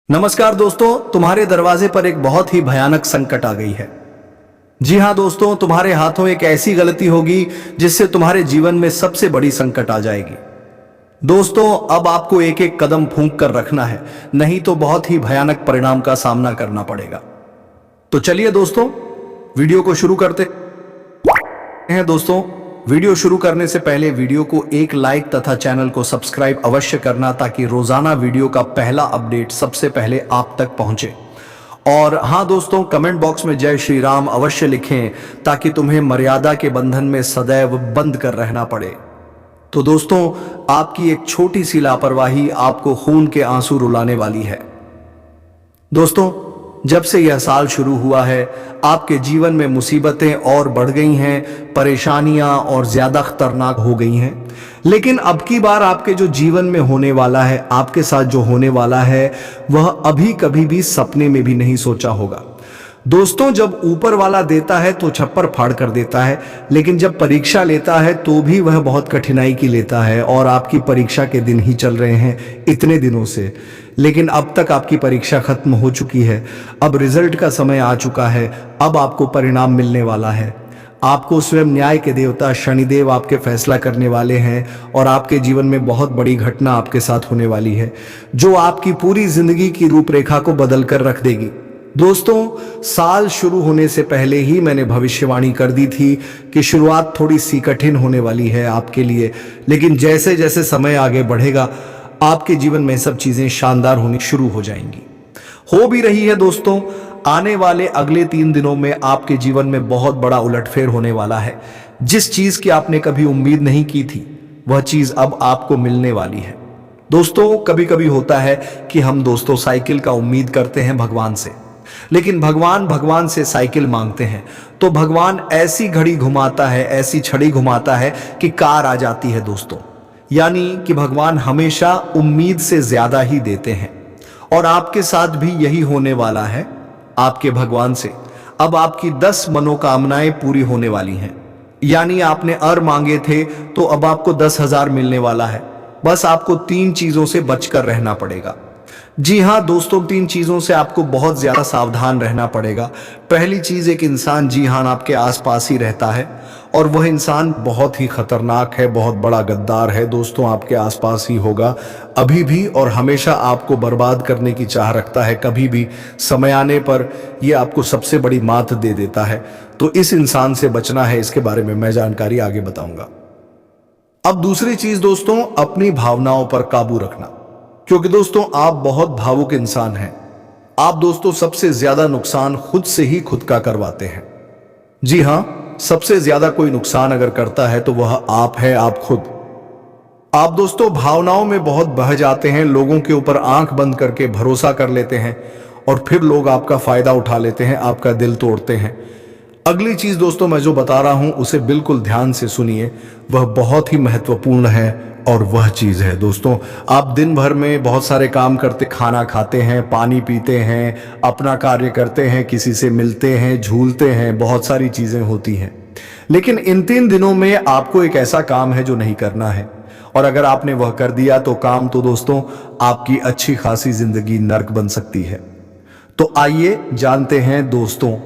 नमस्कार दोस्तों, तुम्हारे दरवाजे पर एक बहुत ही भयानक संकट आ गई है। जी हां दोस्तों, तुम्हारे हाथों एक ऐसी गलती होगी जिससे तुम्हारे जीवन में सबसे बड़ी संकट आ जाएगी। दोस्तों, अब आपको एक एक कदम फूंक कर रखना है, नहीं तो बहुत ही भयानक परिणाम का सामना करना पड़ेगा। तो चलिए दोस्तों, वीडियो को शुरू करते हैं। दोस्तों, वीडियो शुरू करने से पहले वीडियो को एक लाइक तथा चैनल को सब्सक्राइब अवश्य करना, ताकि रोजाना वीडियो का पहला अपडेट सबसे पहले आप तक पहुंचे। और हां दोस्तों, कमेंट बॉक्स में जय श्री राम अवश्य लिखें, ताकि तुम्हें मर्यादा के बंधन में सदैव बंद कर रहना पड़े। तो दोस्तों, आपकी एक छोटी सी लापरवाही आपको खून के आंसू रुलाने वाली है। दोस्तों, जब से यह साल शुरू हुआ है, आपके जीवन में मुसीबतें और बढ़ गई हैं, परेशानियां और ज्यादा खतरनाक हो गई हैं। लेकिन अब की बार आपके जो जीवन में होने वाला है, आपके साथ जो होने वाला है, वह अभी कभी भी सपने में भी नहीं सोचा होगा। दोस्तों, जब ऊपर वाला देता है तो छप्पर फाड़ कर देता है, लेकिन जब परीक्षा लेता है तो भी वह बहुत कठिनाई की लेता है। और आपकी परीक्षा के दिन ही चल रहे हैं इतने दिनों से, लेकिन अब तक आपकी परीक्षा खत्म हो चुकी है। अब रिजल्ट का समय आ चुका है, अब आपको परिणाम मिलने वाला है। आपको स्वयं न्याय के देवता शनिदेव आपके फैसला करने वाले हैं, और आपके जीवन में बहुत बड़ी घटना आपके साथ होने वाली है, जो आपकी पूरी जिंदगी की रूपरेखा को बदल कर रख देगी। दोस्तों, साल शुरू होने से पहले ही मैंने भविष्यवाणी कर दी थी कि शुरुआत थोड़ी सी कठिन होने वाली है आपके लिए, लेकिन जैसे जैसे समय आगे बढ़ेगा, आपके जीवन में सब चीजें शानदार होनी शुरू हो जाएंगी। हो भी रही है दोस्तों। आने वाले अगले 3 दिनों में आपके जीवन में बहुत बड़ा उलटफेर होने वाला है। जिस चीज की आपने कभी उम्मीद नहीं की थी, वह चीज अब आपको मिलने वाली है। दोस्तों, कभी कभी होता है कि हम दोस्तों साइकिल का उम्मीद करते हैं भगवान से, लेकिन भगवान से साइकिल मांगते हैं तो भगवान ऐसी घड़ी घुमाता है, ऐसी छड़ी घुमाता है कि कार आ जाती है दोस्तों। यानी कि भगवान हमेशा उम्मीद से ज्यादा ही देते हैं, और आपके साथ भी यही होने वाला है। आपके भगवान से अब आपकी 10 मनोकामनाएं पूरी होने वाली हैं। यानी आपने अर मांगे थे तो अब आपको 10,000 मिलने वाला है। बस आपको 3 चीजों से बचकर रहना पड़ेगा। जी हां दोस्तों, 3 चीजों से आपको बहुत ज्यादा सावधान रहना पड़ेगा। पहली चीज, एक इंसान जी हां आपके आसपास ही रहता है, और वह इंसान बहुत ही खतरनाक है, बहुत बड़ा गद्दार है दोस्तों। आपके आसपास ही होगा अभी भी, और हमेशा आपको बर्बाद करने की चाह रखता है। कभी भी समय आने पर यह आपको सबसे बड़ी मात दे देता है। तो इस इंसान से बचना है, इसके बारे में मैं जानकारी आगे बताऊंगा। अब दूसरी चीज दोस्तों, अपनी भावनाओं पर काबू रखना, क्योंकि दोस्तों आप बहुत भावुक इंसान हैं। आप दोस्तों सबसे ज्यादा नुकसान खुद से ही खुद का करवाते हैं। जी हां, सबसे ज्यादा कोई नुकसान अगर करता है तो वह आप है, आप खुद। आप दोस्तों भावनाओं में बहुत बह जाते हैं, लोगों के ऊपर आंख बंद करके भरोसा कर लेते हैं, और फिर लोग आपका फायदा उठा लेते हैं, आपका दिल तोड़ते हैं। अगली चीज दोस्तों मैं जो बता रहा हूं उसे बिल्कुल ध्यान से सुनिए, वह बहुत ही महत्वपूर्ण है। और वह चीज है दोस्तों, आप दिन भर में बहुत सारे काम करते, खाना खाते हैं, पानी पीते हैं, अपना कार्य करते हैं, किसी से मिलते हैं, झूलते हैं, बहुत सारी चीजें होती हैं। लेकिन इन 3 दिनों में आपको एक ऐसा काम है जो नहीं करना है, और अगर आपने वह कर दिया तो काम तो दोस्तों आपकी अच्छी खासी जिंदगी नर्क बन सकती है। तो आइए जानते हैं दोस्तों,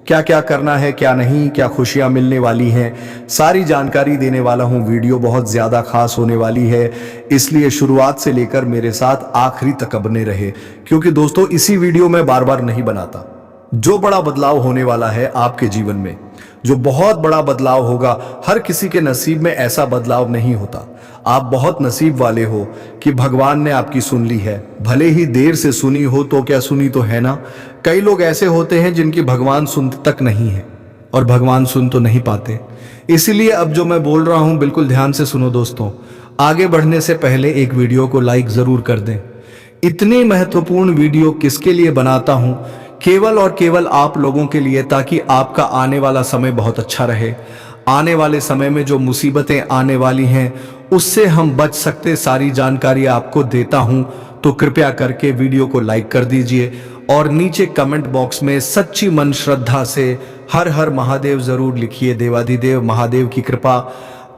क्या क्या करना है, क्या नहीं, क्या खुशियां मिलने वाली हैं, सारी जानकारी देने वाला हूं। वीडियो बहुत ज्यादा खास होने वाली है, इसलिए शुरुआत से लेकर मेरे साथ आखिरी तक बने रहे, क्योंकि दोस्तों इसी वीडियो में बार बार नहीं बनाता। जो बड़ा बदलाव होने वाला है आपके जीवन में, जो बहुत बड़ा बदलाव होगा, हर किसी के नसीब में ऐसा बदलाव नहीं होता। आप बहुत नसीब वाले हो कि भगवान ने आपकी सुन ली है, भले ही देर से सुनी हो, तो क्या सुनी तो है ना। कई लोग ऐसे होते हैं जिनकी भगवान सुनते तक नहीं है, और भगवान सुन तो नहीं पाते। इसीलिए अब जो मैं बोल रहा हूं बिल्कुल ध्यान से सुनो दोस्तों। आगे बढ़ने से पहले एक वीडियो को लाइक जरूर कर दें। इतनी महत्वपूर्ण वीडियो किसके लिए बनाता हूं? केवल और केवल आप लोगों के लिए, ताकि आपका आने वाला समय बहुत अच्छा रहे। आने वाले समय में जो मुसीबतें आने वाली हैं उससे हम बच सकते, सारी जानकारी आपको देता हूं। तो कृपया करके वीडियो को लाइक कर दीजिए, और नीचे कमेंट बॉक्स में सच्ची मन श्रद्धा से हर हर महादेव जरूर लिखिए। देवाधिदेव महादेव की कृपा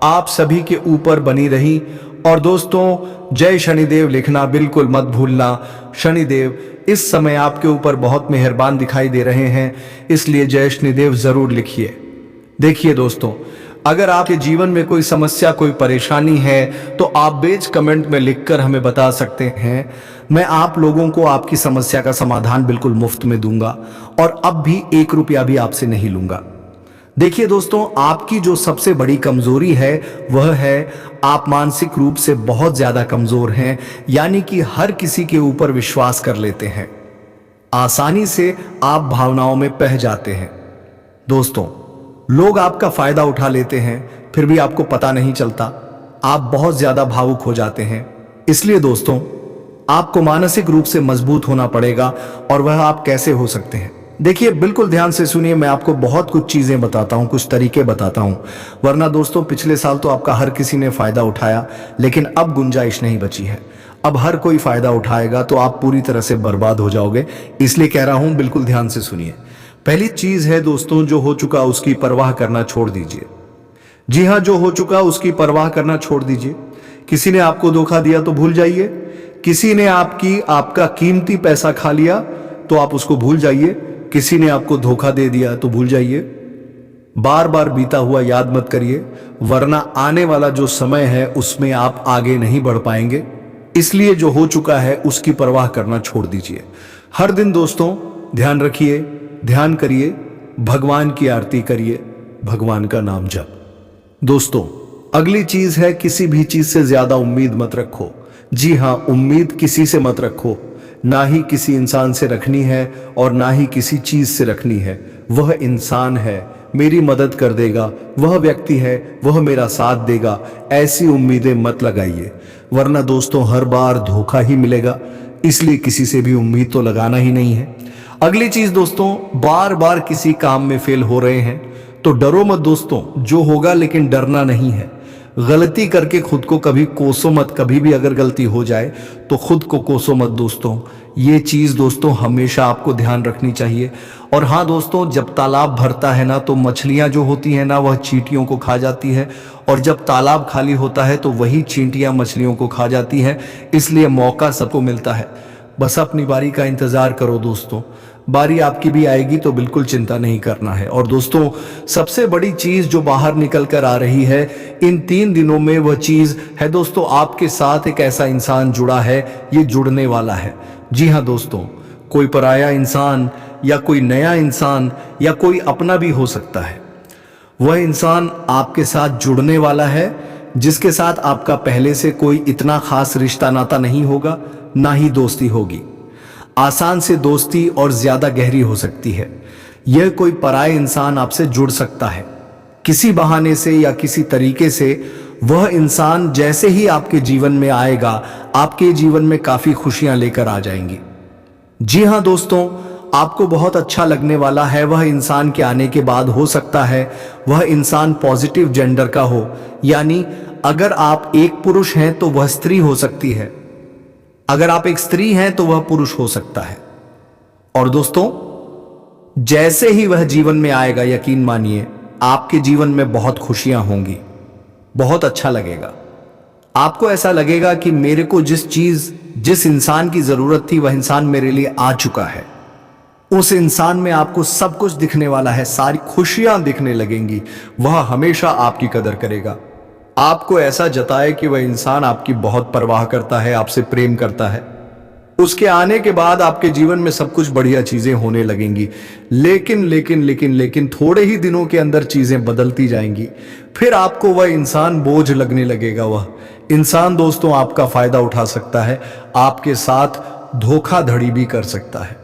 आप सभी के ऊपर बनी रही, और दोस्तों, जय शनिदेव लिखना बिल्कुल मत भूलना। शनिदेव इस समय आपके ऊपर बहुत मेहरबान दिखाई दे रहे हैं, इसलिए जय शनिदेव जरूर लिखिए। देखिए दोस्तों, अगर आपके जीवन में कोई समस्या, कोई परेशानी है तो आप बेच कमेंट में लिखकर हमें बता सकते हैं। मैं आप लोगों को आपकी समस्या का समाधान बिल्कुल मुफ्त में दूंगा और अब भी 1 रुपया भी आपसे नहीं लूंगा। देखिए दोस्तों, आपकी जो सबसे बड़ी कमजोरी है वह है आप मानसिक रूप से बहुत ज्यादा कमजोर हैं, यानी कि हर किसी के ऊपर विश्वास कर लेते हैं, आसानी से आप भावनाओं में बह जाते हैं। दोस्तों, लोग आपका फायदा उठा लेते हैं, फिर भी आपको पता नहीं चलता, आप बहुत ज्यादा भावुक हो जाते हैं। इसलिए दोस्तों, आपको मानसिक रूप से मजबूत होना पड़ेगा। और वह आप कैसे हो सकते हैं, देखिए बिल्कुल ध्यान से सुनिए। मैं आपको बहुत कुछ चीजें बताता हूं, कुछ तरीके बताता हूं, वरना दोस्तों पिछले साल तो आपका हर किसी ने फायदा उठाया, लेकिन अब गुंजाइश नहीं बची है। अब हर कोई फायदा उठाएगा तो आप पूरी तरह से बर्बाद हो जाओगे। इसलिए कह रहा हूं, बिल्कुल ध्यान से सुनिए। पहली चीज है दोस्तों, जो हो चुका उसकी परवाह करना छोड़ दीजिए। जी हां, जो हो चुका उसकी परवाह करना छोड़ दीजिए। किसी ने आपको धोखा दिया तो भूल जाइए, किसी ने आपका कीमती पैसा खा लिया तो आप उसको भूल जाइए, किसी ने आपको धोखा दे दिया तो भूल जाइए। बार बार बीता हुआ याद मत करिए, वरना आने वाला जो समय है उसमें आप आगे नहीं बढ़ पाएंगे। इसलिए जो हो चुका है उसकी परवाह करना छोड़ दीजिए। हर दिन दोस्तों ध्यान रखिए, ध्यान करिए, भगवान की आरती करिए, भगवान का नाम जप। दोस्तों, अगली चीज है, किसी भी चीज से ज्यादा उम्मीद मत रखो। जी हां, उम्मीद किसी से मत रखो, ना ही किसी इंसान से रखनी है और ना ही किसी चीज से रखनी है। वह इंसान है, मेरी मदद कर देगा, वह व्यक्ति है, वह मेरा साथ देगा, ऐसी उम्मीदें मत लगाइए, वरना दोस्तों हर बार धोखा ही मिलेगा। इसलिए किसी से भी उम्मीद तो लगाना ही नहीं है। अगली चीज दोस्तों, बार बार किसी काम में फेल हो रहे हैं तो डरो मत दोस्तों, जो होगा, लेकिन डरना नहीं है। गलती करके खुद को कभी कोसो मत, कभी भी अगर गलती हो जाए तो खुद को कोसो मत दोस्तों। ये चीज दोस्तों हमेशा आपको ध्यान रखनी चाहिए। और हाँ दोस्तों, जब तालाब भरता है ना तो मछलियां जो होती है ना वह चींटियों को खा जाती है, और जब तालाब खाली होता है तो वही चींटियां मछलियों को खा जाती है। इसलिए मौका सबको मिलता है, बस अपनी बारी का इंतजार करो दोस्तों, बारी आपकी भी आएगी तो बिल्कुल चिंता नहीं करना है। और दोस्तों, सबसे बड़ी चीज जो बाहर निकल कर आ रही है इन 3 दिनों में, वह चीज है दोस्तों, आपके साथ एक ऐसा इंसान जुड़ा है, ये जुड़ने वाला है। जी हां दोस्तों, कोई पराया इंसान या कोई नया इंसान या कोई अपना भी हो सकता है। वह इंसान आपके साथ जुड़ने वाला है, जिसके साथ आपका पहले से कोई इतना खास रिश्ता नाता नहीं होगा, ना ही दोस्ती होगी। आसान से दोस्ती और ज्यादा गहरी हो सकती है। यह कोई पराये इंसान आपसे जुड़ सकता है किसी बहाने से या किसी तरीके से। वह इंसान जैसे ही आपके जीवन में आएगा, आपके जीवन में काफी खुशियां लेकर आ जाएंगी। जी हां दोस्तों, आपको बहुत अच्छा लगने वाला है वह इंसान के आने के बाद। हो सकता है वह इंसान पॉजिटिव जेंडर का हो, यानी अगर आप एक पुरुष हैं तो वह स्त्री हो सकती है, अगर आप एक स्त्री हैं तो वह पुरुष हो सकता है। और दोस्तों, जैसे ही वह जीवन में आएगा, यकीन मानिए आपके जीवन में बहुत खुशियां होंगी, बहुत अच्छा लगेगा। आपको ऐसा लगेगा कि मेरे को जिस इंसान की जरूरत थी वह इंसान मेरे लिए आ चुका है। उस इंसान में आपको सब कुछ दिखने वाला है, सारी खुशियां दिखने लगेंगी। वह हमेशा आपकी कदर करेगा, आपको ऐसा जताए कि वह इंसान आपकी बहुत परवाह करता है, आपसे प्रेम करता है। उसके आने के बाद आपके जीवन में सब कुछ बढ़िया चीजें होने लगेंगी। लेकिन थोड़े ही दिनों के अंदर चीजें बदलती जाएंगी। फिर आपको वह इंसान बोझ लगने लगेगा। वह इंसान दोस्तों आपका फायदा उठा सकता है, आपके साथ धोखाधड़ी भी कर सकता है।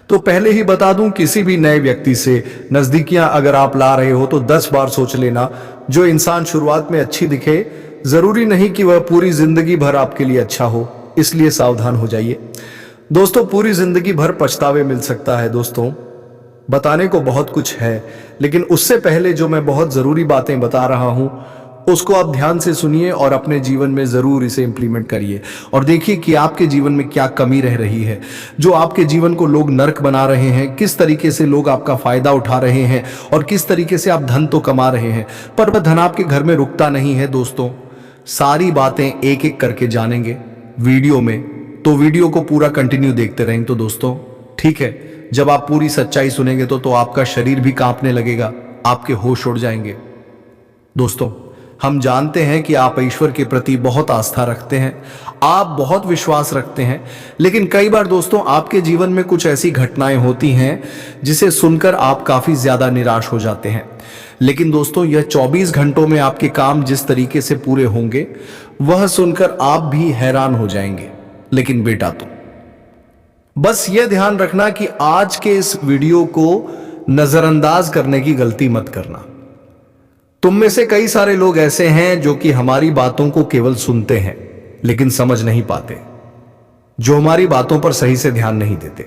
तो पहले ही बता दूं, किसी भी नए व्यक्ति से नजदीकियां अगर आप ला रहे हो तो 10 बार सोच लेना। जो इंसान शुरुआत में अच्छी दिखे, जरूरी नहीं कि वह पूरी जिंदगी भर आपके लिए अच्छा हो, इसलिए सावधान हो जाइए दोस्तों। पूरी जिंदगी भर पछतावे मिल सकता है दोस्तों। बताने को बहुत कुछ है, लेकिन उससे पहले जो मैं बहुत जरूरी बातें बता रहा हूं उसको आप ध्यान से सुनिए और अपने जीवन में जरूर इसे इंप्लीमेंट करिए। और देखिए कि आपके जीवन में क्या कमी रह रही है, जो आपके जीवन को लोग नर्क बना रहे हैं, किस तरीके से लोग आपका फायदा उठा रहे हैं और किस तरीके से आप धन तो कमा रहे हैं, पर वह धन आपके घर में रुकता नहीं है दोस्तों। सारी बातें एक एक करके जानेंगे वीडियो में, तो वीडियो को पूरा कंटिन्यू देखते रहेंगे तो दोस्तों ठीक है। जब आप पूरी सच्चाई सुनेंगे तो आपका शरीर भी कांपने लगेगा, आपके होश उड़ जाएंगे। दोस्तों हम जानते हैं कि आप ईश्वर के प्रति बहुत आस्था रखते हैं, आप बहुत विश्वास रखते हैं, लेकिन कई बार दोस्तों आपके जीवन में कुछ ऐसी घटनाएं होती हैं जिसे सुनकर आप काफी ज्यादा निराश हो जाते हैं। लेकिन दोस्तों यह 24 घंटों में आपके काम जिस तरीके से पूरे होंगे वह सुनकर आप भी हैरान हो जाएंगे। लेकिन बेटा तुम बस यह ध्यान रखना कि आज के इस वीडियो को नजरअंदाज करने की गलती मत करना। तुम में से कई सारे लोग ऐसे हैं जो कि हमारी बातों को केवल सुनते हैं लेकिन समझ नहीं पाते, जो हमारी बातों पर सही से ध्यान नहीं देते।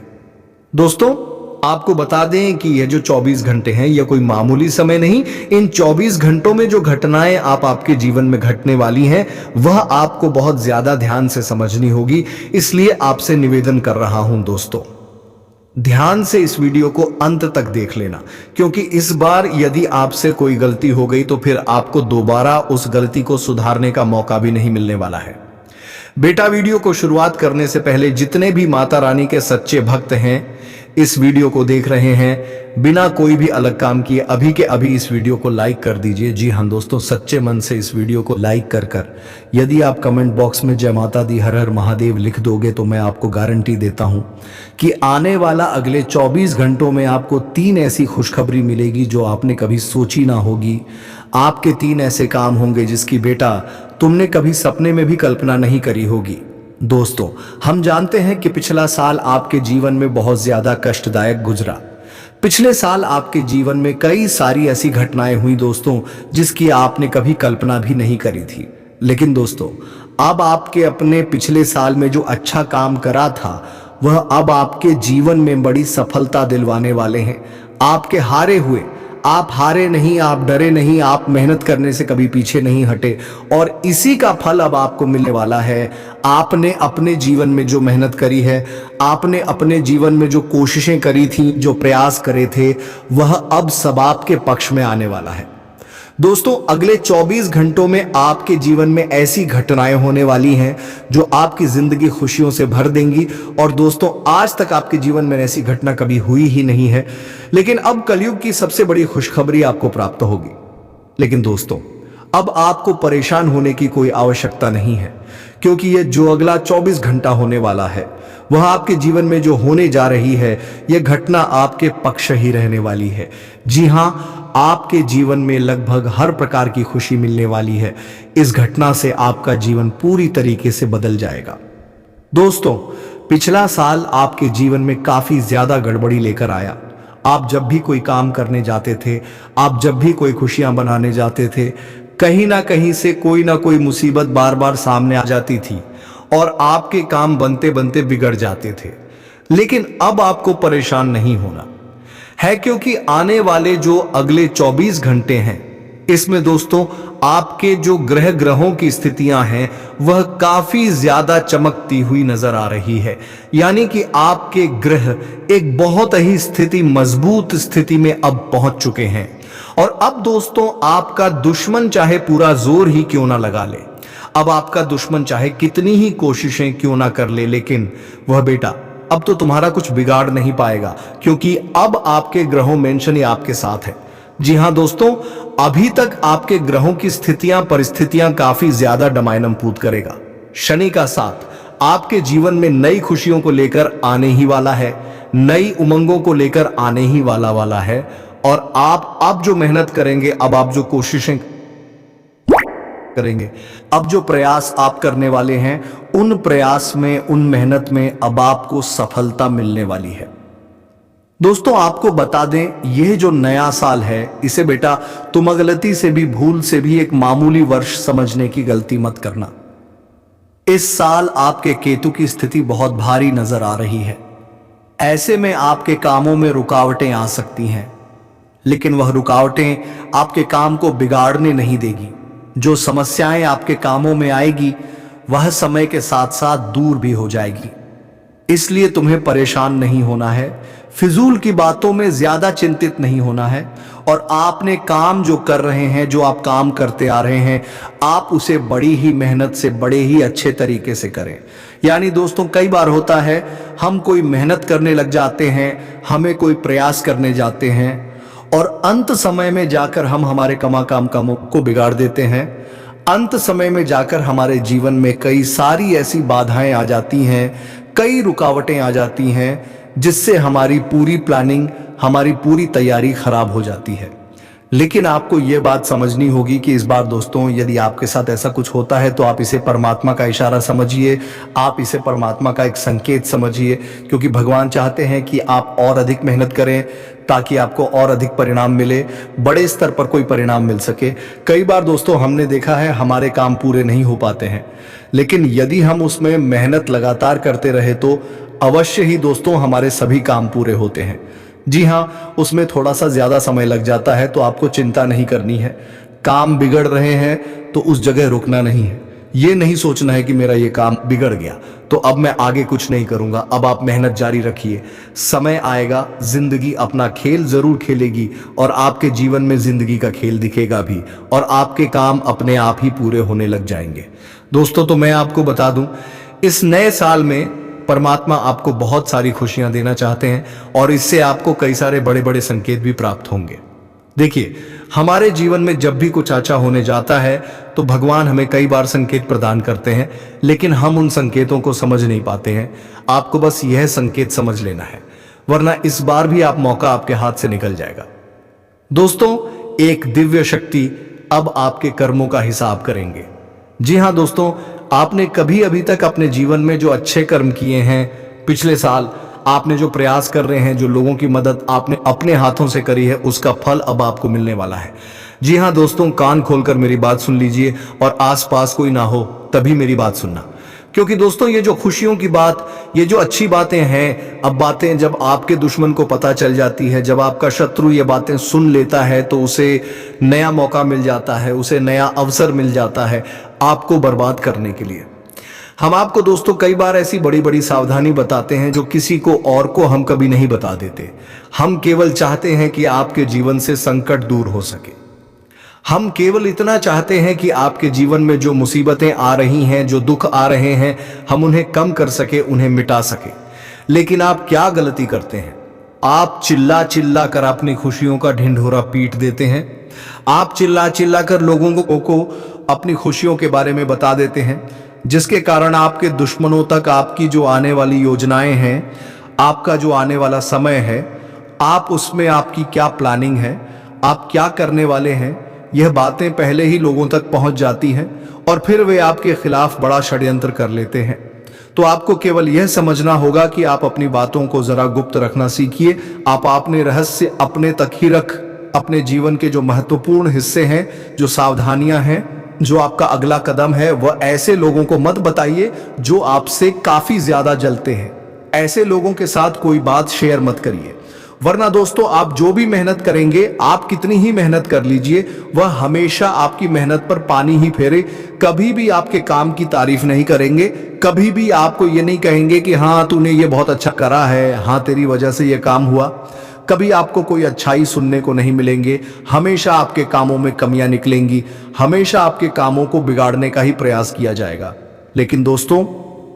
दोस्तों आपको बता दें कि यह जो 24 घंटे हैं यह कोई मामूली समय नहीं। इन 24 घंटों में जो घटनाएं आपके जीवन में घटने वाली हैं वह आपको बहुत ज्यादा ध्यान से समझनी होगी। इसलिए आपसे निवेदन कर रहा हूं दोस्तों, ध्यान से इस वीडियो को अंत तक देख लेना, क्योंकि इस बार यदि आपसे कोई गलती हो गई तो फिर आपको दोबारा उस गलती को सुधारने का मौका भी नहीं मिलने वाला है। बेटा वीडियो को शुरुआत करने से पहले जितने भी माता रानी के सच्चे भक्त हैं इस वीडियो को देख रहे हैं, बिना कोई भी अलग काम किए अभी के अभी इस वीडियो को लाइक कर दीजिए। जी हाँ दोस्तों, सच्चे मन से इस वीडियो को लाइक कर यदि आप कमेंट बॉक्स में जय माता दी हर हर महादेव लिख दोगे तो मैं आपको गारंटी देता हूं कि आने वाला अगले 24 घंटों में आपको 3 ऐसी खुशखबरी मिलेगी जो आपने कभी सोची ना होगी। आपके 3 ऐसे काम होंगे जिसकी बेटा तुमने कभी सपने में भी कल्पना नहीं करी होगी। दोस्तों हम जानते हैं कि पिछला साल आपके जीवन में बहुत ज्यादा कष्टदायक गुजरा। पिछले साल आपके जीवन में कई सारी ऐसी घटनाएं हुई दोस्तों जिसकी आपने कभी कल्पना भी नहीं करी थी। लेकिन दोस्तों अब आपके अपने पिछले साल में जो अच्छा काम करा था वह अब आपके जीवन में बड़ी सफलता दिलवाने वाले हैं। आपके हारे हुए, आप हारे नहीं, आप डरे नहीं, आप मेहनत करने से कभी पीछे नहीं हटे और इसी का फल अब आपको मिलने वाला है। आपने अपने जीवन में जो मेहनत करी है, आपने अपने जीवन में जो कोशिशें करी थी, जो प्रयास करे थे, वह अब सब आपके पक्ष में आने वाला है। दोस्तों अगले 24 घंटों में आपके जीवन में ऐसी घटनाएं होने वाली हैं जो आपकी जिंदगी खुशियों से भर देंगी। और दोस्तों आज तक आपके जीवन में ऐसी घटना कभी हुई ही नहीं है, लेकिन अब कलयुग की सबसे बड़ी खुशखबरी आपको प्राप्त होगी। लेकिन दोस्तों अब आपको परेशान होने की कोई आवश्यकता नहीं है, क्योंकि यह जो अगला 24 घंटा होने वाला है वह आपके जीवन में जो होने जा रही है यह घटना आपके पक्ष ही रहने वाली है। जी हां, आपके जीवन में लगभग हर प्रकार की खुशी मिलने वाली है। इस घटना से आपका जीवन पूरी तरीके से बदल जाएगा। दोस्तों पिछला साल आपके जीवन में काफी ज्यादा गड़बड़ी लेकर आया। आप जब भी कोई काम करने जाते थे, आप जब भी कोई खुशियां बनाने जाते थे, कहीं ना कहीं से कोई ना कोई मुसीबत बार बार सामने आ जाती थी और आपके काम बनते बनते बिगड़ जाते थे। लेकिन अब आपको परेशान नहीं होना है, क्योंकि आने वाले जो अगले 24 घंटे हैं इसमें दोस्तों आपके जो ग्रहों की स्थितियां हैं वह काफी ज्यादा चमकती हुई नजर आ रही है। यानी कि आपके ग्रह एक बहुत ही मजबूत स्थिति में अब पहुंच चुके हैं। और अब दोस्तों आपका दुश्मन चाहे पूरा जोर ही क्यों ना लगा ले, अब आपका दुश्मन चाहे कितनी ही कोशिशें क्यों ना कर ले, लेकिन वह बेटा अब तो तुम्हारा कुछ बिगाड़ नहीं पाएगा, क्योंकि अब आपके ग्रहों में शनि आपके साथ है। जी हां दोस्तों, अभी तक आपके ग्रहों की स्थितियां परिस्थितियां काफी ज्यादा डमाइनमपूत करेगा। शनि का साथ आपके जीवन में नई खुशियों को लेकर आने ही वाला है, नई उमंगों को लेकर आने ही वाला है। और आप अब जो मेहनत करेंगे, अब आप जो कोशिशें करेंगे, अब जो प्रयास आप करने वाले हैं, उन प्रयास में, उन मेहनत में अब आपको सफलता मिलने वाली है। दोस्तों आपको बता दें यह जो नया साल है इसे बेटा तुम गलती से भी, भूल से भी एक मामूली वर्ष समझने की गलती मत करना। इस साल आपके केतु की स्थिति बहुत भारी नजर आ रही है। ऐसे में आपके कामों में रुकावटें आ सकती हैं, लेकिन वह रुकावटें आपके काम को बिगाड़ने नहीं देगी। जो समस्याएं आपके कामों में आएगी वह समय के साथ साथ दूर भी हो जाएगी। इसलिए तुम्हें परेशान नहीं होना है, फिजूल की बातों में ज्यादा चिंतित नहीं होना है, और आपने काम जो कर रहे हैं, जो आप काम करते आ रहे हैं, आप उसे बड़ी ही मेहनत से, बड़े ही अच्छे तरीके से करें। यानी दोस्तों, कई बार होता है हम कोई मेहनत करने लग जाते हैं, हमें कोई प्रयास करने जाते हैं और अंत समय में जाकर हम हमारे कामों को बिगाड़ देते हैं। अंत समय में जाकर हमारे जीवन में कई सारी ऐसी बाधाएं आ जाती हैं, कई रुकावटें आ जाती हैं, जिससे हमारी पूरी प्लानिंग, हमारी पूरी तैयारी खराब हो जाती है। लेकिन आपको यह बात समझनी होगी कि इस बार दोस्तों, यदि आपके साथ ऐसा कुछ होता है तो आप इसे परमात्मा का इशारा समझिए, आप इसे परमात्मा का एक संकेत समझिए, क्योंकि भगवान चाहते हैं कि आप और अधिक मेहनत करें ताकि आपको और अधिक परिणाम मिले, बड़े स्तर पर कोई परिणाम मिल सके। कई बार दोस्तों हमने देखा है हमारे काम पूरे नहीं हो पाते हैं, लेकिन यदि हम उसमें मेहनत लगातार करते रहे तो अवश्य ही दोस्तों हमारे सभी काम पूरे होते हैं। जी हाँ, उसमें थोड़ा सा ज्यादा समय लग जाता है तो आपको चिंता नहीं करनी है। काम बिगड़ रहे हैं तो उस जगह रुकना नहीं है, ये नहीं सोचना है कि मेरा ये काम बिगड़ गया तो अब मैं आगे कुछ नहीं करूंगा। अब आप मेहनत जारी रखिए, समय आएगा, जिंदगी अपना खेल जरूर खेलेगी और आपके जीवन में जिंदगी का खेल दिखेगा भी, और आपके काम अपने आप ही पूरे होने लग जाएंगे। दोस्तों, तो मैं आपको बता दूं, इस नए साल में परमात्मा आपको बहुत सारी खुशियां देना चाहते हैं और इससे आपको कई सारे बड़े बड़े संकेत भी प्राप्त होंगे। देखिए, हमारे जीवन में जब भी कुछ अच्छा होने जाता है तो भगवान हमें कई बार संकेत प्रदान करते हैं, लेकिन हम उन संकेतों को समझ नहीं पाते हैं। आपको बस यह संकेत समझ लेना है, वरना इस बार भी आप मौका आपके हाथ से निकल जाएगा। दोस्तों, एक दिव्य शक्ति अब आपके कर्मों का हिसाब करेंगे। जी हाँ दोस्तों, आपने कभी अभी तक अपने जीवन में जो अच्छे कर्म किए हैं, पिछले साल आपने जो प्रयास कर रहे हैं, जो लोगों की मदद आपने अपने हाथों से करी है, उसका फल अब आपको मिलने वाला है। जी हाँ दोस्तों, कान खोलकर मेरी बात सुन लीजिए और आसपास कोई ना हो तभी मेरी बात सुनना, क्योंकि दोस्तों ये जो खुशियों की बात, ये जो अच्छी बातें हैं, अब बातें जब आपके दुश्मन को पता चल जाती है, जब आपका शत्रु ये बातें सुन लेता है तो उसे नया मौका मिल जाता है, उसे नया अवसर मिल जाता है आपको बर्बाद करने के लिए। हम आपको दोस्तों कई बार ऐसी बड़ी बड़ी सावधानी बताते हैं जो किसी को और को हम कभी नहीं बता देते। हम केवल चाहते हैं कि आपके जीवन से संकट दूर हो सके। हम केवल इतना चाहते हैं कि आपके जीवन में जो मुसीबतें आ रही हैं, जो दुख आ रहे हैं, हम उन्हें कम कर सके, उन्हें मिटा सके। लेकिन आप क्या गलती करते हैं? आप चिल्ला चिल्ला कर अपनी खुशियों का ढिंढोरा पीट देते हैं। आप चिल्ला चिल्ला कर लोगों को अपनी खुशियों के बारे में बता देते हैं, जिसके कारण आपके दुश्मनों तक आपकी जो आने वाली योजनाएं हैं, आपका जो आने वाला समय है, आप उसमें आपकी क्या प्लानिंग है, आप क्या करने वाले हैं, यह बातें पहले ही लोगों तक पहुंच जाती हैं और फिर वे आपके खिलाफ बड़ा षड्यंत्र कर लेते हैं। तो आपको केवल यह समझना होगा कि आप अपनी बातों को जरा गुप्त रखना सीखिए। आप अपने रहस्य अपने तक ही रख, अपने जीवन के जो महत्वपूर्ण हिस्से हैं, जो सावधानियां हैं, जो आपका अगला कदम है, वह ऐसे लोगों को मत बताइए जो आपसे काफी ज्यादा जलते हैं। ऐसे लोगों के साथ कोई बात शेयर मत करिए, वरना दोस्तों आप जो भी मेहनत करेंगे, आप कितनी ही मेहनत कर लीजिए, वह हमेशा आपकी मेहनत पर पानी ही फेरे। कभी भी आपके काम की तारीफ नहीं करेंगे, कभी भी आपको ये नहीं कहेंगे कि हाँ तूने ये बहुत अच्छा करा है, हाँ तेरी वजह से ये काम हुआ। कभी आपको कोई अच्छाई सुनने को नहीं मिलेंगे। हमेशा आपके कामों में कमियां निकलेंगी, हमेशा आपके कामों को बिगाड़ने का ही प्रयास किया जाएगा। लेकिन दोस्तों,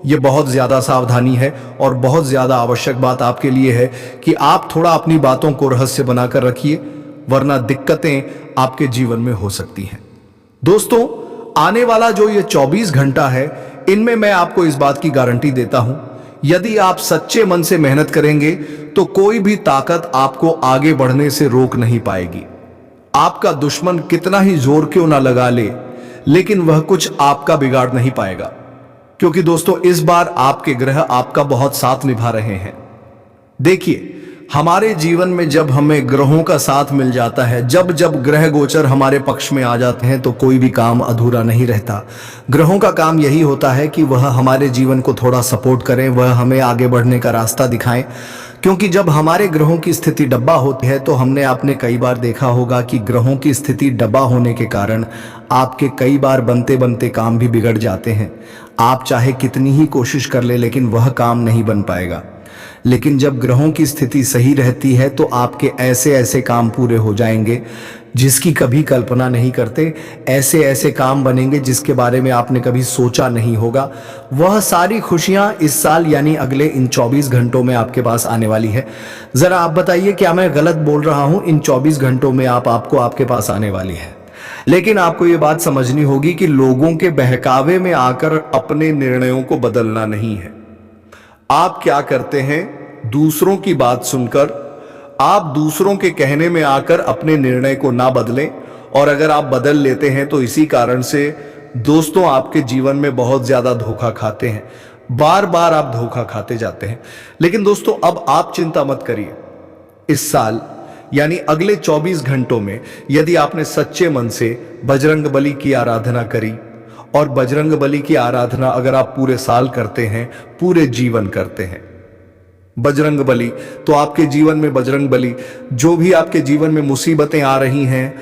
ये बहुत ज्यादा सावधानी है और बहुत ज्यादा आवश्यक बात आपके लिए है कि आप थोड़ा अपनी बातों को रहस्य बनाकर रखिए, वरना दिक्कतें आपके जीवन में हो सकती हैं। दोस्तों, आने वाला जो ये 24 घंटा है, इनमें मैं आपको इस बात की गारंटी देता हूं, यदि आप सच्चे मन से मेहनत करेंगे तो कोई भी ताकत आपको आगे बढ़ने से रोक नहीं पाएगी। आपका दुश्मन कितना ही जोर क्यों ना लगा ले, लेकिन वह कुछ आपका बिगाड़ नहीं पाएगा, क्योंकि दोस्तों इस बार आपके ग्रह आपका बहुत साथ निभा रहे हैं। देखिए, हमारे जीवन में जब हमें ग्रहों का साथ मिल जाता है, जब जब ग्रह गोचर हमारे पक्ष में आ जाते हैं, तो कोई भी काम अधूरा नहीं रहता। ग्रहों का काम यही होता है कि वह हमारे जीवन को थोड़ा सपोर्ट करें, वह हमें आगे बढ़ने का रास्ता दिखाएं। क्योंकि जब हमारे ग्रहों की स्थिति डब्बा होती है तो हमने आपने कई बार देखा होगा कि ग्रहों की स्थिति डब्बा होने के कारण आपके कई बार बनते बनते काम भी बिगड़ जाते हैं। आप चाहे कितनी ही कोशिश कर ले, लेकिन वह काम नहीं बन पाएगा। लेकिन जब ग्रहों की स्थिति सही रहती है तो आपके ऐसे ऐसे काम पूरे हो जाएंगे जिसकी कभी कल्पना नहीं करते। ऐसे ऐसे काम बनेंगे जिसके बारे में आपने कभी सोचा नहीं होगा। वह सारी खुशियां इस साल यानी अगले इन 24 घंटों में आपके पास आने वाली है। जरा आप बताइए, क्या मैं गलत बोल रहा हूं? इन 24 घंटों में आपको आपके पास आने वाली है। लेकिन आपको यह बात समझनी होगी कि लोगों के बहकावे में आकर अपने निर्णयों को बदलना नहीं है। आप क्या करते हैं? दूसरों की बात सुनकर आप दूसरों के कहने में आकर अपने निर्णय को ना बदलें, और अगर आप बदल लेते हैं तो इसी कारण से दोस्तों आपके जीवन में बहुत ज्यादा धोखा खाते हैं। बार बार आप धोखा खाते जाते हैं। लेकिन दोस्तों अब आप चिंता मत करिए। इस साल यानी अगले 24 घंटों में यदि आपने सच्चे मन से बजरंग बली की आराधना करी, और बजरंग बली की आराधना अगर आप पूरे साल करते हैं, पूरे जीवन करते हैं बजरंग बली, तो आपके जीवन में बजरंग बली जो भी आपके जीवन में मुसीबतें आ रही हैं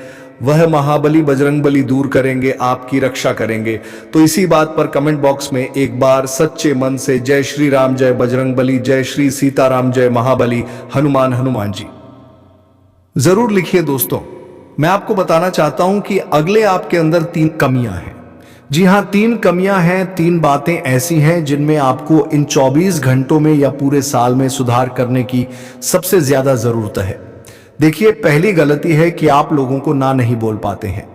वह महाबली बजरंग बली दूर करेंगे, आपकी रक्षा करेंगे। तो इसी बात पर कमेंट बॉक्स में एक बार सच्चे मन से जय श्री राम, जय बजरंग बली, जय श्री सीताराम, जय महाबली हनुमान हनुमान जी जरूर लिखिए। दोस्तों मैं आपको बताना चाहता हूं कि अगले आपके अंदर 3 कमियां हैं। जी हां, 3 कमियां हैं, 3 बातें ऐसी हैं जिनमें आपको इन 24 घंटों में या पूरे साल में सुधार करने की सबसे ज्यादा जरूरत है। देखिए, पहली गलती है कि आप लोगों को ना नहीं बोल पाते हैं।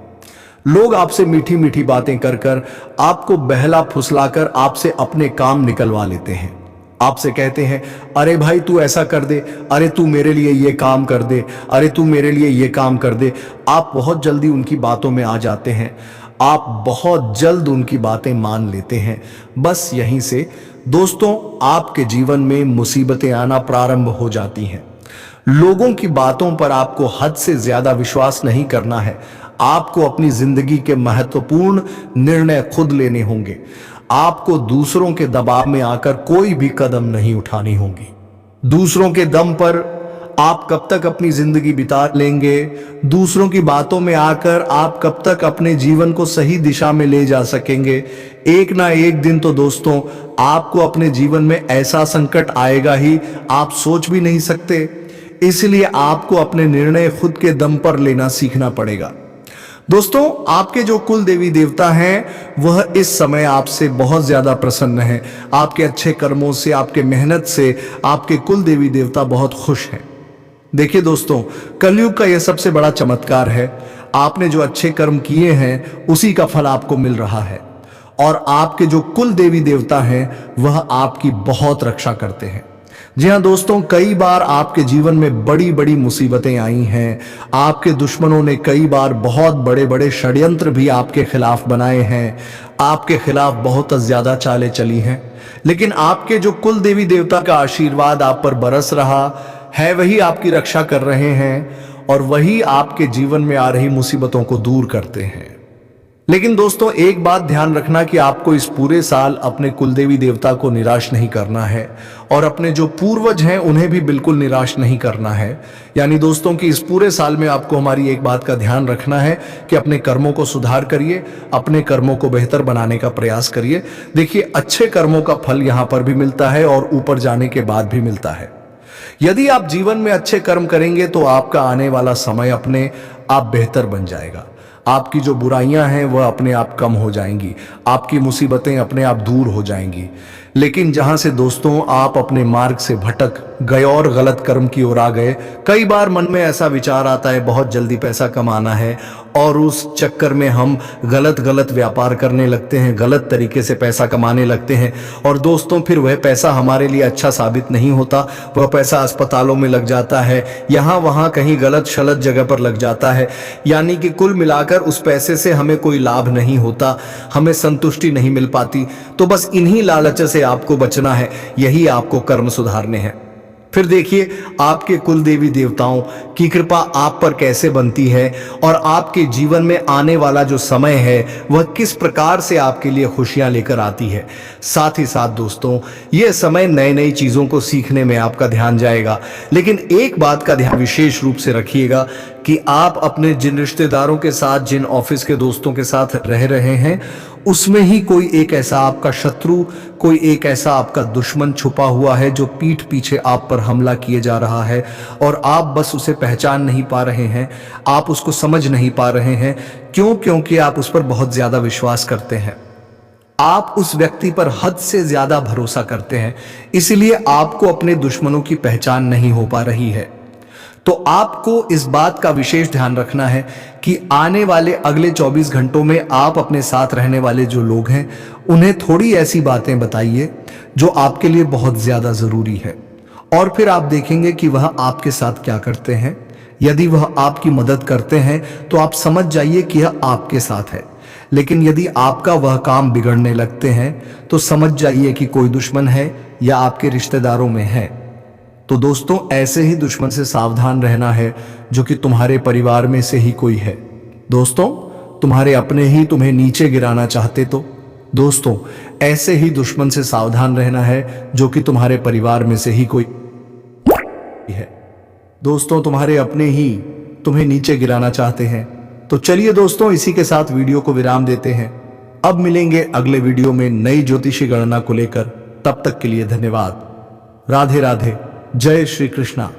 लोग आपसे मीठी मीठी बातें कर कर आपको बहला फुसलाकर आपसे अपने काम निकलवा लेते हैं। आपसे कहते हैं, अरे भाई तू ऐसा कर दे, अरे तू मेरे लिए ये काम कर दे, अरे तू मेरे लिए ये काम कर दे। आप बहुत जल्दी उनकी बातों में आ जाते हैं, आप बहुत जल्द उनकी बातें मान लेते हैं। बस यहीं से दोस्तों आपके जीवन में मुसीबतें आना प्रारंभ हो जाती हैं। लोगों की बातों पर आपको हद से ज्यादा विश्वास नहीं करना है। आपको अपनी जिंदगी के महत्वपूर्ण निर्णय खुद लेने होंगे। आपको दूसरों के दबाव में आकर कोई भी कदम नहीं उठानी होगी। दूसरों के दम पर आप कब तक अपनी जिंदगी बिता लेंगे? दूसरों की बातों में आकर आप कब तक अपने जीवन को सही दिशा में ले जा सकेंगे? एक ना एक दिन तो दोस्तों आपको अपने जीवन में ऐसा संकट आएगा ही, आप सोच भी नहीं सकते। इसलिए आपको अपने निर्णय खुद के दम पर लेना सीखना पड़ेगा। दोस्तों आपके जो कुल देवी देवता हैं वह इस समय आपसे बहुत ज्यादा प्रसन्न हैं। आपके अच्छे कर्मों से, आपके मेहनत से आपके कुल देवी देवता बहुत खुश हैं। देखिए दोस्तों, कलयुग का यह सबसे बड़ा चमत्कार है। आपने जो अच्छे कर्म किए हैं उसी का फल आपको मिल रहा है, और आपके जो कुल देवी देवता हैं वह आपकी बहुत रक्षा करते हैं। जी हां दोस्तों, कई बार आपके जीवन में बड़ी बड़ी मुसीबतें आई हैं। आपके दुश्मनों ने कई बार बहुत बड़े बड़े षड्यंत्र भी आपके खिलाफ बनाए हैं। आपके खिलाफ बहुत ज्यादा चालें चली हैं, लेकिन आपके जो कुल देवी देवता का आशीर्वाद आप पर बरस रहा है, वही आपकी रक्षा कर रहे हैं, और वही आपके जीवन में आ रही मुसीबतों को दूर करते हैं। लेकिन दोस्तों एक बात ध्यान रखना कि आपको इस पूरे साल अपने कुलदेवी देवता को निराश नहीं करना है, और अपने जो पूर्वज हैं उन्हें भी बिल्कुल निराश नहीं करना है। यानी दोस्तों कि इस पूरे साल में आपको हमारी एक बात का ध्यान रखना है कि अपने कर्मों को सुधार करिए, अपने कर्मों को बेहतर बनाने का प्रयास करिए। देखिए, अच्छे कर्मों का फल यहां पर भी मिलता है और ऊपर जाने के बाद भी मिलता है। यदि आप जीवन में अच्छे कर्म करेंगे तो आपका आने वाला समय अपने आप बेहतर बन जाएगा। आपकी जो बुराइयां हैं वह अपने आप कम हो जाएंगी, आपकी मुसीबतें अपने आप दूर हो जाएंगी। लेकिन जहां से दोस्तों आप अपने मार्ग से भटक गए और गलत कर्म की ओर आ गए, कई बार मन में ऐसा विचार आता है बहुत जल्दी पैसा कमाना है, और उस चक्कर में हम गलत व्यापार करने लगते हैं, गलत तरीके से पैसा कमाने लगते हैं। और दोस्तों फिर वह पैसा हमारे लिए अच्छा साबित नहीं होता, वह पैसा अस्पतालों में लग जाता है, यहाँ वहाँ कहीं गलत शलत जगह पर लग जाता है। यानी कि कुल मिलाकर उस पैसे से हमें कोई लाभ नहीं होता, हमें संतुष्टि नहीं मिल पाती। तो बस इन्हीं लालच से आपको बचना है, यही आपको कर्म सुधारने हैं। फिर देखिए आपके कुल देवी देवताओं की कृपा आप पर कैसे बनती है, और आपके जीवन में आने वाला जो समय है वह किस प्रकार से आपके लिए खुशियां लेकर आती है। साथ ही साथ दोस्तों यह समय नई नई चीजों को सीखने में आपका ध्यान जाएगा। लेकिन एक बात का ध्यान विशेष रूप से रखिएगा कि आप अपने जिन रिश्तेदारों के साथ, जिन ऑफिस के दोस्तों के साथ रह रहे हैं, उसमें ही कोई एक ऐसा आपका शत्रु, कोई एक ऐसा आपका दुश्मन छुपा हुआ है जो पीठ पीछे आप पर हमला किए जा रहा है और आप बस उसे पहचान नहीं पा रहे हैं, आप उसको समझ नहीं पा रहे हैं। क्यों? क्योंकि आप उस पर बहुत ज्यादा विश्वास करते हैं, आप उस व्यक्ति पर हद से ज्यादा भरोसा करते हैं, इसलिए आपको अपने दुश्मनों की पहचान नहीं हो पा रही है। तो आपको इस बात का विशेष ध्यान रखना है कि आने वाले अगले 24 घंटों में आप अपने साथ रहने वाले जो लोग हैं उन्हें थोड़ी ऐसी बातें बताइए जो आपके लिए बहुत ज्यादा जरूरी है, और फिर आप देखेंगे कि वह आपके साथ क्या करते हैं। यदि वह आपकी मदद करते हैं तो आप समझ जाइए कि यह आपके साथ है, लेकिन यदि आपका वह काम बिगड़ने लगते हैं तो समझ जाइए कि कोई दुश्मन है या आपके रिश्तेदारों में है। तो दोस्तों, ऐसे ही दुश्मन से सावधान रहना है जो कि तुम्हारे परिवार में से ही कोई है। दोस्तों, तुम्हारे अपने ही तुम्हें नीचे गिराना चाहते तो दोस्तों, ऐसे ही दुश्मन से सावधान रहना है जो कि तुम्हारे परिवार में से ही कोई है। दोस्तों, तुम्हारे अपने ही तुम्हें नीचे गिराना चाहते हैं। तो चलिए दोस्तों, इसी के साथ वीडियो को विराम देते हैं। अब मिलेंगे अगले वीडियो में नई ज्योतिषी गणना को लेकर। तब तक के लिए धन्यवाद। राधे राधे। जय श्री कृष्णा।